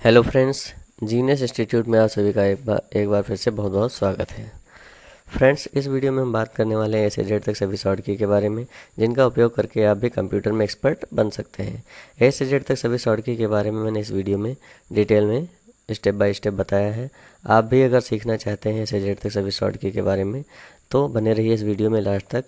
Hello friends, genius institute में आप सभी का एक बार फिर से बहुत बहुत स्वागत है। फ्रेंड्स, इस वीडियो में हम बात करने वाले हैं ए से जेड तक सभी शॉर्ट की के बारे में, जिनका उपयोग करके आप भी कंप्यूटर में एक्सपर्ट बन सकते हैं। ए से जेड तक सभी शॉर्ट की के बारे में मैंने इस वीडियो में डिटेल में स्टेप बाय स्टेप बताया है। आप भी अगर सीखना चाहते हैं ए से जेड तक सभी शॉर्ट की के बारे में तो बने रहिए इस वीडियो में लास्ट तक,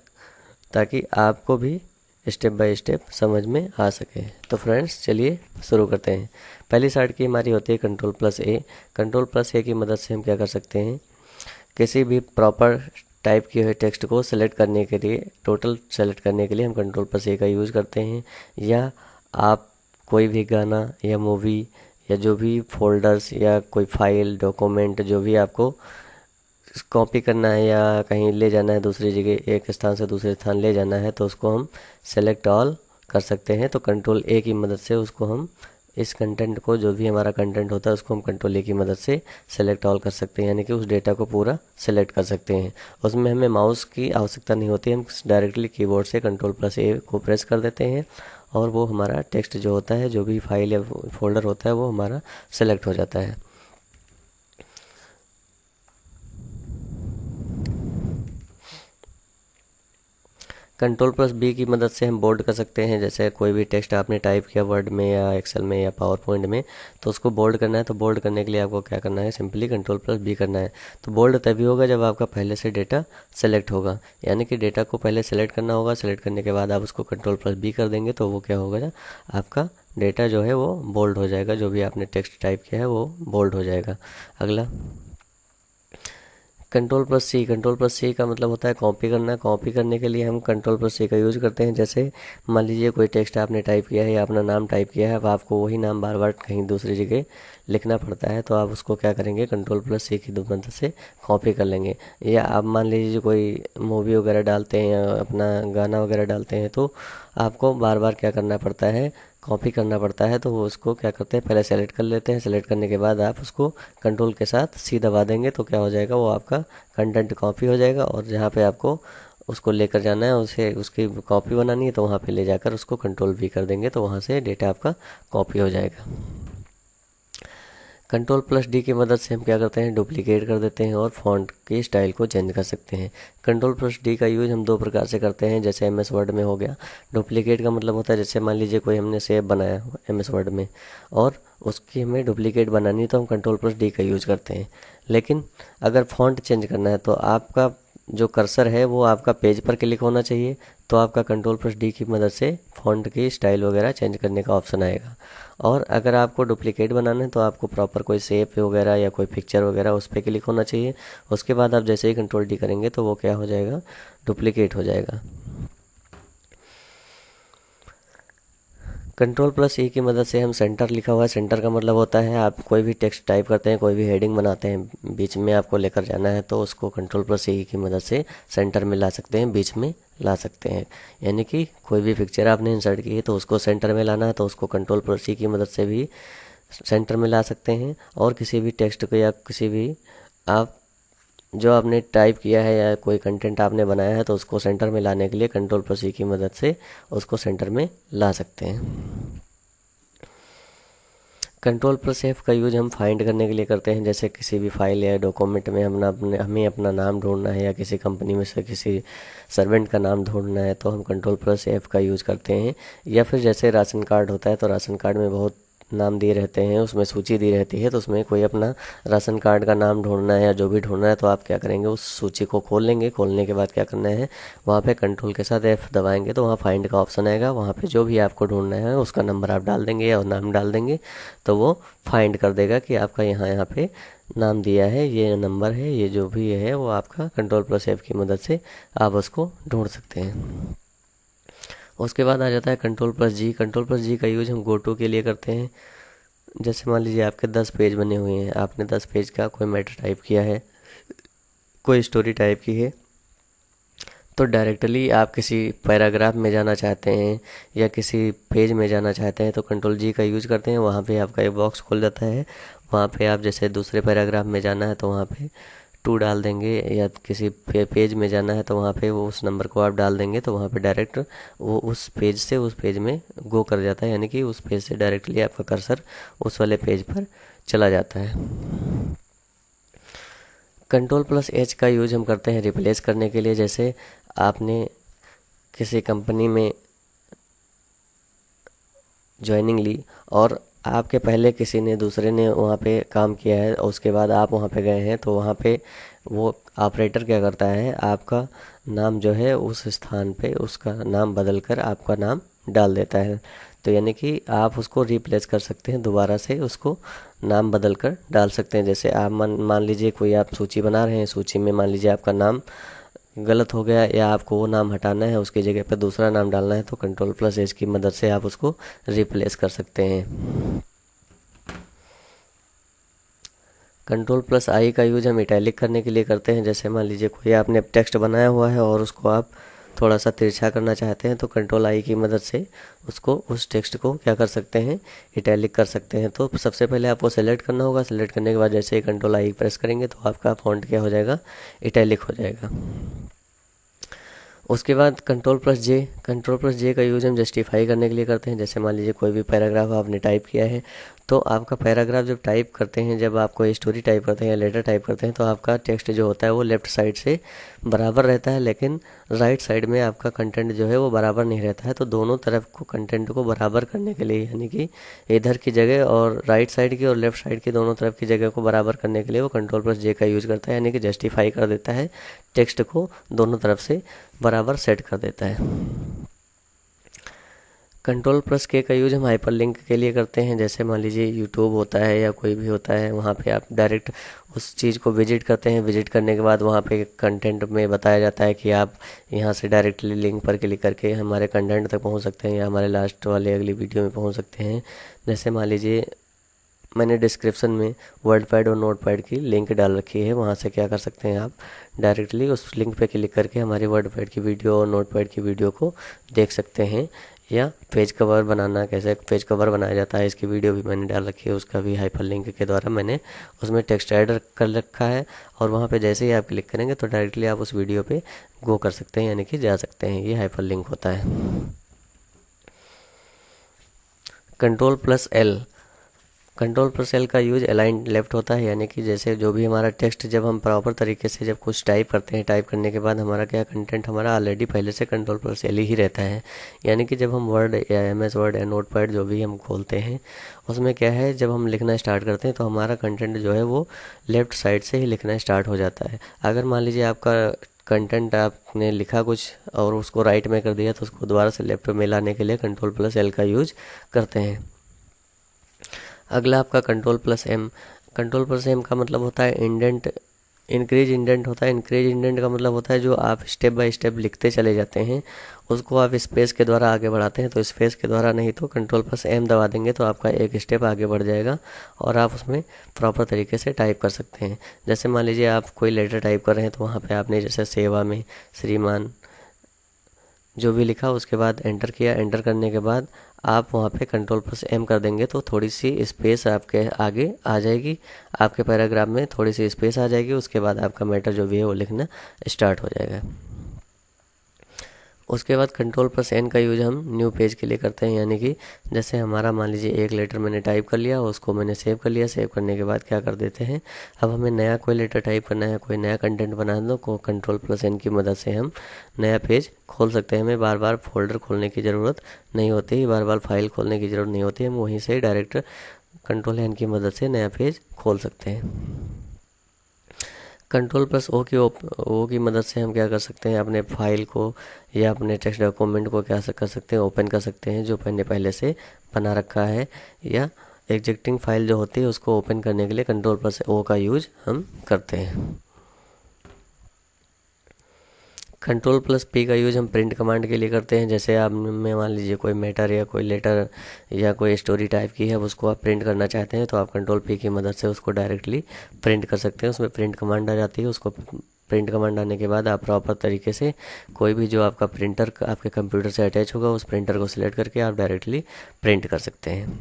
ताकि आपको भी स्टेप बाय स्टेप समझ में आ सके। तो फ्रेंड्स, चलिए शुरू करते हैं। पहली शॉर्ट की हमारी होती है कंट्रोल+A। कंट्रोल+A की मदद से हम क्या कर सकते हैं, किसी भी प्रॉपर टाइप किए हुए टेक्स्ट को सेलेक्ट करने के लिए, टोटल सेलेक्ट करने के लिए हम कंट्रोल+A का यूज़ करते हैं। या आप कोई भी गाना या मूवी या जो भी फोल्डर्स या कोई फाइल डॉक्यूमेंट जो भी आपको कॉपी करना है या कहीं ले जाना है दूसरी जगह, एक स्थान से दूसरे स्थान ले जाना है, तो उसको हम सेलेक्ट ऑल कर सकते हैं। तो कंट्रोल A की मदद से उसको हम इस कंटेंट को, जो भी हमारा कंटेंट होता है उसको हम कंट्रोल A की मदद से सेलेक्ट ऑल कर सकते हैं, यानी कि उस डेटा को पूरा सेलेक्ट कर सकते हैं। उसमें हमें माउस की आवश्यकता नहीं होती, हम डायरेक्टली कीबोर्ड से कंट्रोल+A को प्रेस कर देते हैं और वो हमारा टेक्स्ट जो होता है, जो भी फाइल या फोल्डर होता है, वो हमारा सेलेक्ट हो जाता है। कंट्रोल+B की मदद से हम बोल्ड कर सकते हैं। जैसे कोई भी टेक्स्ट आपने टाइप किया वर्ड में या एक्सेल में या पावर पॉइंट में, तो उसको बोल्ड करना है। तो बोल्ड करने के लिए आपको क्या करना है, सिंपली कंट्रोल+B करना है। तो बोल्ड तभी होगा जब आपका पहले से डेटा सेलेक्ट होगा, यानी कि डेटा को पहले सेलेक्ट करना होगा। सेलेक्ट करने के बाद आप उसको कंट्रोल+B कर देंगे तो वो क्या होगा ना, आपका डेटा जो है वो बोल्ड हो जाएगा। जो भी आपने टेक्स्ट टाइप किया है वो बोल्ड हो जाएगा। अगला कंट्रोल+C। कंट्रोल+C का मतलब होता है कॉपी करना। कॉपी करने के लिए हम कंट्रोल+C का यूज़ करते हैं। जैसे मान लीजिए कोई टेक्स्ट आपने टाइप किया है या अपना नाम टाइप किया है, अब आपको वही नाम बार बार कहीं दूसरी जगह लिखना पड़ता है, तो आप उसको क्या करेंगे, कंट्रोल+C की मदद से कॉपी कर लेंगे। या आप मान लीजिए कोई मूवी वगैरह डालते हैं या अपना गाना वगैरह डालते हैं, तो आपको बार बार क्या करना पड़ता है, कॉपी करना पड़ता है। तो वो उसको क्या करते हैं, पहले सेलेक्ट कर लेते हैं। सेलेक्ट करने के बाद आप उसको कंट्रोल के साथ सी दबा देंगे तो क्या हो जाएगा, वो आपका कंटेंट कॉपी हो जाएगा। और जहाँ पे आपको उसको लेकर जाना है, उसे उसकी कॉपी बनानी है, तो वहाँ पे ले जाकर उसको कंट्रोल V कर देंगे तो वहाँ से डेटा आपका कॉपी हो जाएगा। कंट्रोल+D की मदद से हम क्या करते हैं, डुप्लीकेट कर देते हैं और फॉन्ट की स्टाइल को चेंज कर सकते हैं। कंट्रोल+D का यूज़ हम दो प्रकार से करते हैं। जैसे MS वर्ड में हो गया, डुप्लीकेट का मतलब होता है, जैसे मान लीजिए कोई हमने सेव बनाया हो MS वर्ड में और उसकी हमें डुप्लीकेट बनानी है, तो हम कंट्रोल+D का यूज़ करते हैं। लेकिन अगर फॉन्ट चेंज करना है तो आपका जो कर्सर है वो आपका पेज पर क्लिक होना चाहिए, तो आपका कंट्रोल+D की मदद से फ़ॉन्ट की स्टाइल वगैरह चेंज करने का ऑप्शन आएगा। और अगर आपको डुप्लीकेट बनाना है तो आपको प्रॉपर कोई शेप वगैरह या कोई पिक्चर वगैरह उस पर क्लिक होना चाहिए। उसके बाद आप जैसे ही कंट्रोल D करेंगे तो वो क्या हो जाएगा, डुप्लीकेट हो जाएगा। कंट्रोल+E की मदद से हम सेंटर, लिखा हुआ है सेंटर का मतलब होता है आप कोई भी टेक्स्ट टाइप करते हैं, कोई भी हेडिंग बनाते हैं, बीच में आपको लेकर जाना है, तो उसको कंट्रोल+E की मदद से सेंटर में ला सकते हैं, बीच में ला सकते हैं। यानी कि कोई भी पिक्चर आपने इंसर्ट की है तो उसको सेंटर में लाना है, तो उसको कंट्रोल+E की मदद से भी सेंटर में ला सकते हैं। और किसी भी टेक्स्ट को या किसी भी आप जो आपने टाइप किया है या कोई कंटेंट आपने बनाया है, तो उसको सेंटर में लाने के लिए कंट्रोल+E की मदद से उसको सेंटर में ला सकते हैं। कंट्रोल+F का यूज हम फाइंड करने के लिए करते हैं। जैसे किसी भी फाइल या डॉक्यूमेंट में हमें अपना नाम ढूंढना है या किसी कंपनी में से किसी सर्वेंट का नाम ढूंढना है, तो हम कंट्रोल+F का यूज़ करते हैं। या फिर जैसे राशन कार्ड होता है, तो राशन कार्ड में बहुत नाम दिए रहते हैं, उसमें सूची दी रहती है, तो उसमें कोई अपना राशन कार्ड का नाम ढूंढना है या जो भी ढूंढना है, तो आप क्या करेंगे, उस सूची को खोल लेंगे। खोलने के बाद क्या करना है, वहाँ पे कंट्रोल के साथ F दबाएंगे तो वहाँ फाइंड का ऑप्शन आएगा। वहाँ पे जो भी आपको ढूंढना है उसका नंबर आप डाल देंगे या नाम डाल देंगे, तो वो फाइंड कर देगा कि आपका यहाँ यहाँ पे नाम दिया है, ये नंबर है, ये जो भी है वो आपका कंट्रोल+F की मदद से आप उसको ढूंढ सकते हैं। उसके बाद आ जाता है कंट्रोल+G। कंट्रोल+G का यूज हम गो टू के लिए करते हैं। जैसे मान लीजिए आपके 10 पेज बने हुए हैं, आपने 10 पेज का कोई मैटर टाइप किया है, कोई स्टोरी टाइप की है, तो डायरेक्टली आप किसी पैराग्राफ में जाना चाहते हैं या किसी पेज में जाना चाहते हैं, तो कंट्रोल+G का यूज़ करते हैं। वहाँ पे आपका एक बॉक्स खुल जाता है। वहाँ पे आप जैसे दूसरे पैराग्राफ में जाना है तो वहाँ पे F2 डाल देंगे या किसी पेज में जाना है तो वहाँ पे वो उस नंबर को आप डाल देंगे तो वहाँ पे डायरेक्ट वो उस पेज से उस पेज में गो कर जाता है, यानी कि उस पेज से डायरेक्टली आपका कर्सर उस वाले पेज पर चला जाता है। Ctrl+H का यूज हम करते हैं रिप्लेस करने के लिए। जैसे आपने किसी कंपनी में ज्वाइनिंग ली और आपके पहले किसी ने दूसरे ने वहाँ पे काम किया है और उसके बाद आप वहाँ पे गए हैं, तो वहाँ पे वो ऑपरेटर क्या करता है, आपका नाम जो है उस स्थान पे उसका नाम बदल कर आपका नाम डाल देता है। तो यानी कि आप उसको रिप्लेस कर सकते हैं, दोबारा से उसको नाम बदल कर डाल सकते हैं। जैसे आप मान लीजिए कोई आप सूची बना रहे हैं, सूची में मान लीजिए आपका नाम गलत हो गया या आपको वो नाम हटाना है, उसकी जगह पर दूसरा नाम डालना है, तो Ctrl+H की मदद से आप उसको रिप्लेस कर सकते हैं। Ctrl+I का यूज हम इटैलिक करने के लिए करते हैं। जैसे मान लीजिए कोई आपने टेक्स्ट बनाया हुआ है और उसको आप थोड़ा सा तिरछा करना चाहते हैं, तो Ctrl+I की मदद से उसको उस टेक्स्ट को क्या कर सकते हैं, इटैलिक कर सकते हैं। तो सबसे पहले आपको सेलेक्ट करना होगा। सेलेक्ट करने के बाद जैसे ही Ctrl+I प्रेस करेंगे तो आपका फॉन्ट क्या हो जाएगा, इटैलिक हो जाएगा। उसके बाद Ctrl+J का यूज हम जस्टिफाई करने के लिए करते हैं। जैसे मान लीजिए कोई भी पैराग्राफ आपने टाइप किया है, तो आपका पैराग्राफ जब टाइप करते हैं, जब आप कोई स्टोरी टाइप करते हैं या लेटर टाइप करते हैं, तो आपका टेक्स्ट जो होता है वो लेफ़्ट साइड से बराबर रहता है, लेकिन राइट साइड में आपका कंटेंट जो है वो बराबर नहीं रहता है। तो दोनों तरफ को कंटेंट को बराबर करने के लिए, यानी कि इधर की जगह और राइट साइड की और लेफ़्ट साइड की दोनों तरफ की जगह को बराबर करने के लिए वो Ctrl+J का यूज करता है, यानी कि जस्टिफाई कर देता है, टेक्स्ट को दोनों तरफ से बराबर सेट कर देता है। Ctrl+K का यूज हम हाइपरलिंक के लिए करते हैं। जैसे मान लीजिए यूट्यूब होता है या कोई भी होता है, वहाँ पे आप डायरेक्ट उस चीज़ को विजिट करते हैं। विजिट करने के बाद वहाँ पे कंटेंट में बताया जाता है कि आप यहाँ से डायरेक्टली लिंक पर क्लिक करके हमारे कंटेंट तक पहुँच सकते हैं या हमारे लास्ट वाले अगली वीडियो में पहुँच सकते हैं। जैसे मान लीजिए मैंने डिस्क्रिप्शन में वर्डपैड और नोटपैड की लिंक डाल रखी है, वहाँ से क्या कर सकते हैं, आप डायरेक्टली उस लिंक पे क्लिक करके हमारी वर्डपैड की वीडियो और नोटपैड की वीडियो को देख सकते हैं। या पेज कवर बनाना, कैसे पेज कवर बनाया जाता है, इसकी वीडियो भी मैंने डाल रखी है, उसका भी हाइपरलिंक के द्वारा मैंने उसमें टेक्स्ट ऐड कर रखा है। और वहाँ पे जैसे ही आप क्लिक करेंगे तो डायरेक्टली आप उस वीडियो पे गो कर सकते हैं, यानी कि जा सकते हैं। ये हाइपरलिंक होता है। Ctrl+L का यूज अलाइन लेफ्ट होता है, यानी कि जैसे जो भी हमारा टेक्स्ट जब हम प्रॉपर तरीके से जब कुछ टाइप करते हैं, टाइप करने के बाद हमारा क्या कंटेंट हमारा ऑलरेडी पहले से Ctrl+L ही रहता है। यानी कि जब हम वर्ड या MS वर्ड या नोटपैड जो भी हम खोलते हैं, उसमें क्या है, जब हम लिखना स्टार्ट करते हैं तो हमारा कंटेंट जो है वो लेफ़्ट साइड से ही लिखना स्टार्ट हो जाता है। अगर मान लीजिए आपका कंटेंट आपने लिखा कुछ और उसको राइट में कर दिया, तो उसको दोबारा से लेफ्ट में लाने के लिए Ctrl+L का यूज करते हैं। अगला आपका Ctrl+M। Ctrl+M का मतलब होता है इंडेंट, इंक्रीज इंडेंट होता है। इंक्रीज इंडेंट का मतलब होता है जो आप स्टेप बाय स्टेप लिखते चले जाते हैं, उसको आप स्पेस के द्वारा आगे बढ़ाते हैं। तो स्पेस के द्वारा नहीं तो Ctrl+M दबा देंगे तो आपका एक स्टेप आगे बढ़ जाएगा और आप उसमें प्रॉपर तरीके से टाइप कर सकते हैं। जैसे मान लीजिए आप कोई लेटर टाइप कर रहे हैं, तो वहाँ पे आपने जैसे सेवा में श्रीमान जो भी लिखा, उसके बाद एंटर किया। एंटर करने के बाद आप वहाँ पे Ctrl+M कर देंगे तो थोड़ी सी स्पेस आपके आगे आ जाएगी, आपके पैराग्राफ में थोड़ी सी स्पेस आ जाएगी। उसके बाद आपका मैटर जो भी है वो लिखना स्टार्ट हो जाएगा। उसके बाद Ctrl+N का यूज हम न्यू पेज के लिए करते हैं, यानी कि जैसे हमारा मान लीजिए एक लेटर मैंने टाइप कर लिया, उसको मैंने सेव कर लिया। सेव करने के बाद क्या कर देते हैं, अब हमें नया कोई लेटर टाइप करना है, कोई नया कंटेंट बनाना है, तो Ctrl+N की मदद से हम नया पेज खोल सकते हैं। हमें बार बार फोल्डर खोलने की ज़रूरत नहीं होती, बार बार फाइल खोलने की ज़रूरत नहीं होती, हम वहीं से डायरेक्ट Ctrl+N की मदद से नया पेज खोल सकते हैं। Ctrl+O की मदद से हम क्या कर सकते हैं, अपने फाइल को या अपने टेक्स्ट डॉक्यूमेंट को क्या कर सकते हैं, ओपन कर सकते हैं, जो मैंने पहले से बना रखा है। या एग्जिस्टिंग फाइल जो होती है उसको ओपन करने के लिए Ctrl+O का यूज हम करते हैं। Ctrl+P का यूज हम प्रिंट कमांड के लिए करते हैं। जैसे आपने मान लीजिए कोई मैटर या कोई लेटर या कोई स्टोरी टाइप की है, उसको आप प्रिंट करना चाहते हैं, तो आप Ctrl+P की मदद से उसको डायरेक्टली प्रिंट कर सकते हैं। उसमें प्रिंट कमांड आ जाती है, उसको प्रिंट कमांड आने के बाद आप प्रॉपर तरीके से कोई भी जो आपका प्रिंटर आपके कंप्यूटर से अटैच होगा, उस प्रिंटर को सिलेक्ट करके आप डायरेक्टली प्रिंट कर सकते हैं।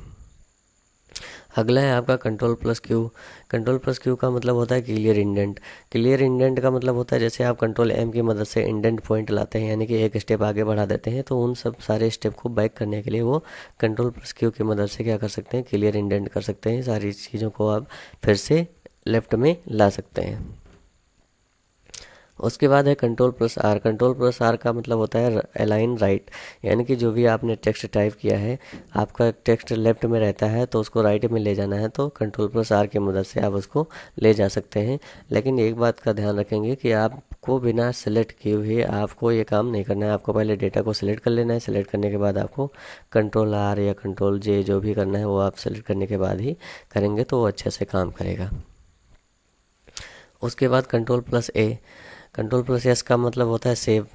अगला है आपका control plus Q. Control plus Q का मतलब होता है क्लियर इंडेंट। क्लियर इंडेंट का मतलब होता है जैसे आप कंट्रोल एम की मदद से इंडेंट पॉइंट लाते हैं, यानी कि एक स्टेप आगे बढ़ा देते हैं, तो उन सब सारे स्टेप को बैक करने के लिए वो कंट्रोल प्लस क्यू की मदद से क्या कर सकते हैं, क्लियर इंडेंट कर सकते हैं। सारी चीज़ों को आप फिर से लेफ्ट में ला सकते हैं। उसके बाद है control plus R. Control plus R का मतलब होता है अलाइन राइट, यानी कि जो भी आपने टेक्स्ट टाइप किया है, आपका टेक्स्ट लेफ्ट में रहता है तो उसको राइट में ले जाना है, तो कंट्रोल प्लस आर की मदद से आप उसको ले जा सकते हैं। लेकिन एक बात का ध्यान रखेंगे कि आपको बिना सेलेक्ट किए हुए आपको ये काम नहीं करना है। आपको पहले डेटा को सिलेक्ट कर लेना है। सिलेक्ट करने के बाद आपको कंट्रोल आर या कंट्रोल जे जो भी करना है वो आप सेलेक्ट करने के बाद ही करेंगे, तो वो अच्छे से काम करेगा। उसके बाद कंट्रोल प्लस ए। कंट्रोल प्लस एस का मतलब होता है सेव।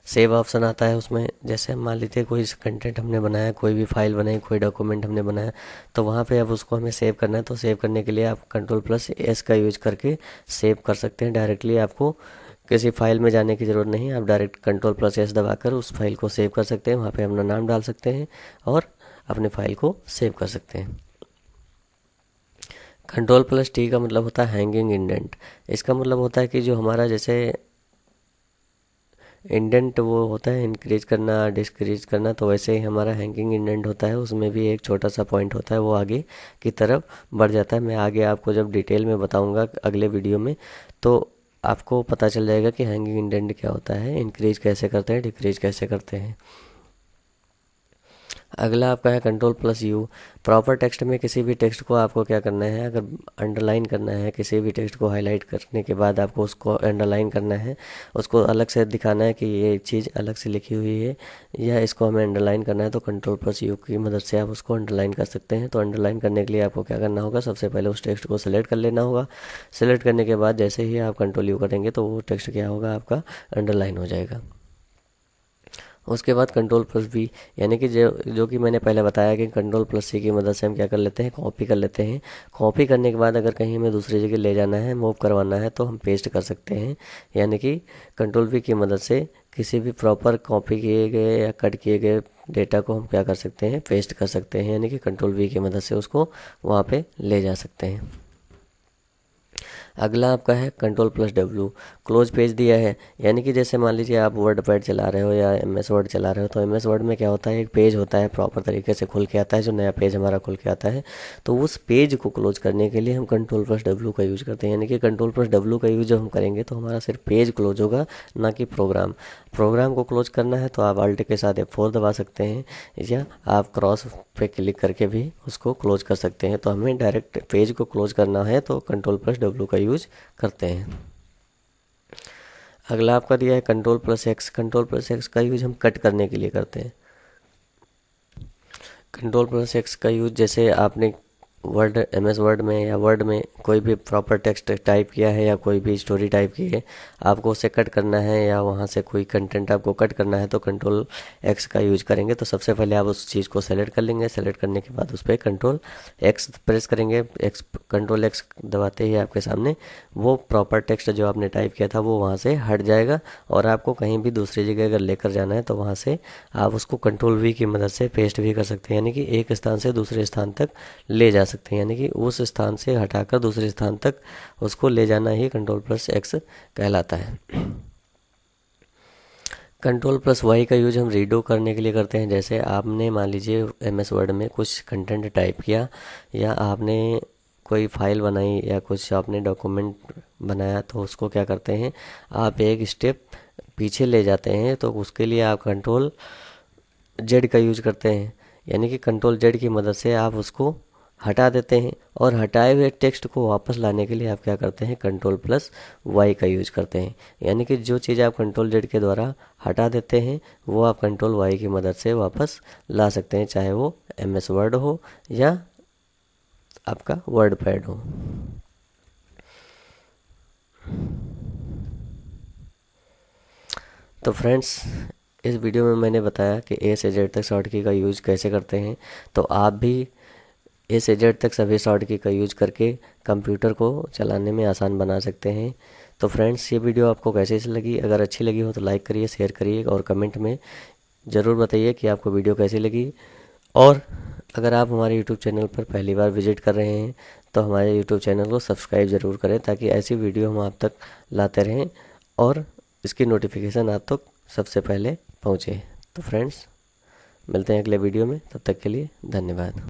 सेव ऑप्शन आता है उसमें, जैसे मान लीजिए कोई कंटेंट हमने बनाया, कोई भी फाइल बनाई, कोई डॉक्यूमेंट हमने बनाया, तो वहाँ पे अब उसको हमें सेव करना है। तो सेव करने के लिए आप कंट्रोल प्लस एस का यूज करके सेव कर सकते हैं। डायरेक्टली आपको किसी फाइल में जाने की ज़रूरत नहीं, आप डायरेक्ट कंट्रोल प्लस एस दबाकर उस फाइल को सेव कर सकते हैं। वहाँ पे अपना नाम डाल सकते हैं और अपने फाइल को सेव कर सकते हैं। कंट्रोल प्लस टी का मतलब होता है हैंगिंग इंडेंट। इसका मतलब होता है कि जो हमारा जैसे इंडेंट वो होता है इंक्रीज करना डिस्क्रीज करना, तो वैसे ही हमारा हैंगिंग इंडेंट होता है, उसमें भी एक छोटा सा पॉइंट होता है, वो आगे की तरफ बढ़ जाता है। मैं आगे आपको जब डिटेल में बताऊंगा अगले वीडियो में, तो आपको पता चल जाएगा कि हैंगिंग इंडेंट क्या होता है, इंक्रीज कैसे करते हैं, डिक्रीज कैसे करते हैं। अगला आपका है control plus you. Proper text में किसी भी टेक्स्ट को आपको क्या करना है, अगर अंडरलाइन करना है, किसी भी टेक्स्ट को हाईलाइट करने के बाद आपको उसको अंडरलाइन करना है, उसको अलग से दिखाना है कि ये चीज़ अलग से लिखी हुई है या इसको हमें अंडरलाइन करना है, तो कंट्रोल प्लस यू की मदद से आप उसको अंडरलाइन कर सकते हैं। तो अंडरलाइन करने के लिए आपको क्या करना होगा, सबसे पहले उस टेक्स्ट को सिलेक्ट कर लेना होगा। सिलेक्ट करने के बाद जैसे ही आप कंट्रोल यू करेंगे तो वो टेक्स्ट क्या होगा, आपका अंडरलाइन हो जाएगा। उसके बाद कंट्रोल प्लस बी, यानी कि जो कि मैंने पहले बताया कि कंट्रोल प्लस सी की मदद से हम क्या कर लेते हैं, कॉपी कर लेते हैं। कॉपी करने के बाद अगर कहीं हमें दूसरी जगह ले जाना है, मूव करवाना है, तो हम पेस्ट कर सकते हैं। यानी कि कंट्रोल वी की मदद से किसी भी प्रॉपर कॉपी किए गए या कट किए गए डेटा को हम क्या कर सकते हैं, पेस्ट कर सकते हैं, यानी कि कंट्रोल वी की मदद से उसको वहाँ पे ले जा सकते हैं। अगला आपका है control plus W. Close page दिया है, यानी कि जैसे मान लीजिए आप वर्ड पैड चला रहे हो या एमएस वर्ड चला रहे हो, तो एमएस वर्ड में क्या होता है, एक पेज होता है प्रॉपर तरीके से खुल के आता है, जो नया पेज हमारा खुल के आता है, तो उस पेज को क्लोज करने के लिए हम कंट्रोल प्लस डब्ल्यू का यूज करते हैं। यानी कि कंट्रोल प्लस डब्ल्यू का यूज जब हम करेंगे तो हमारा सिर्फ पेज क्लोज होगा, ना कि प्रोग्राम। प्रोग्राम को क्लोज करना है तो आप अल्ट के साथ F4 दबा सकते हैं, या आप क्रॉस पे क्लिक करके भी उसको क्लोज कर सकते हैं। तो हमें डायरेक्ट पेज को क्लोज करना है तो कंट्रोल प्लस डब्ल्यू का यूज करते हैं। अगला आपका दिया है control plus x. Control plus x का यूज हम कट करने के लिए करते हैं। कंट्रोल प्लस एक्स का यूज जैसे आपने वर्ड एमएस वर्ड में या वर्ड में कोई भी प्रॉपर टेक्स्ट टाइप किया है या कोई भी स्टोरी टाइप की है, आपको उसे कट करना है या वहाँ से कोई कंटेंट आपको कट करना है, तो कंट्रोल एक्स का यूज करेंगे। तो सबसे पहले आप उस चीज़ को सेलेक्ट कर लेंगे। सेलेक्ट करने के बाद उस पर कंट्रोल एक्स प्रेस करेंगे। कंट्रोल एक्स दबाते ही आपके सामने वो प्रॉपर टेक्स्ट जो आपने टाइप किया था वो वहाँ से हट जाएगा, और आपको कहीं भी दूसरी जगह अगर लेकर जाना है तो वहाँ से आप उसको कंट्रोल वी की मदद से पेस्ट भी कर सकते हैं, यानी कि एक स्थान से दूसरे स्थान तक ले जा सकते हैं। यानी कि उस स्थान से हटाकर दूसरे स्थान तक उसको ले जाना ही कंट्रोल प्लस एक्स कहलाता है। कंट्रोल प्लस वाई का यूज हम रीडो करने के लिए करते हैं। जैसे आपने मान लीजिए एमएस वर्ड में कुछ कंटेंट टाइप किया, या आपने कोई फाइल बनाई या कुछ आपने डॉक्यूमेंट बनाया, तो उसको क्या करते हैं, आप एक स्टेप पीछे ले जाते हैं, तो उसके लिए आप कंट्रोल जेड का यूज करते हैं। यानी कि कंट्रोल जेड की मदद से आप उसको हटा देते हैं, और हटाए हुए टेक्स्ट को वापस लाने के लिए आप क्या करते हैं, कंट्रोल प्लस वाई का यूज करते हैं। यानी कि जो चीज़ आप कंट्रोल जेड के द्वारा हटा देते हैं वो आप कंट्रोल वाई की मदद से वापस ला सकते हैं, चाहे वो एमएस वर्ड हो या आपका वर्ड पैड हो। तो फ्रेंड्स, इस वीडियो में मैंने बताया कि ए से जेड तक शॉर्ट की का यूज कैसे करते हैं, तो आप भी ए से जेड तक सभी शॉर्ट की का यूज करके कंप्यूटर को चलाने में आसान बना सकते हैं। तो फ्रेंड्स, ये वीडियो आपको कैसे लगी? अगर अच्छी लगी हो तो लाइक करिए, शेयर करिए और कमेंट में ज़रूर बताइए कि आपको वीडियो कैसी लगी। और अगर आप हमारे यूट्यूब चैनल पर पहली बार विजिट कर रहे हैं तो हमारे यूट्यूब चैनल को सब्सक्राइब ज़रूर करें, ताकि ऐसी वीडियो हम आप तक लाते रहें और इसकी नोटिफिकेशन आप तक सबसे पहले पहुँचे। तो फ्रेंड्स, मिलते हैं अगले वीडियो में, तब तक के लिए धन्यवाद।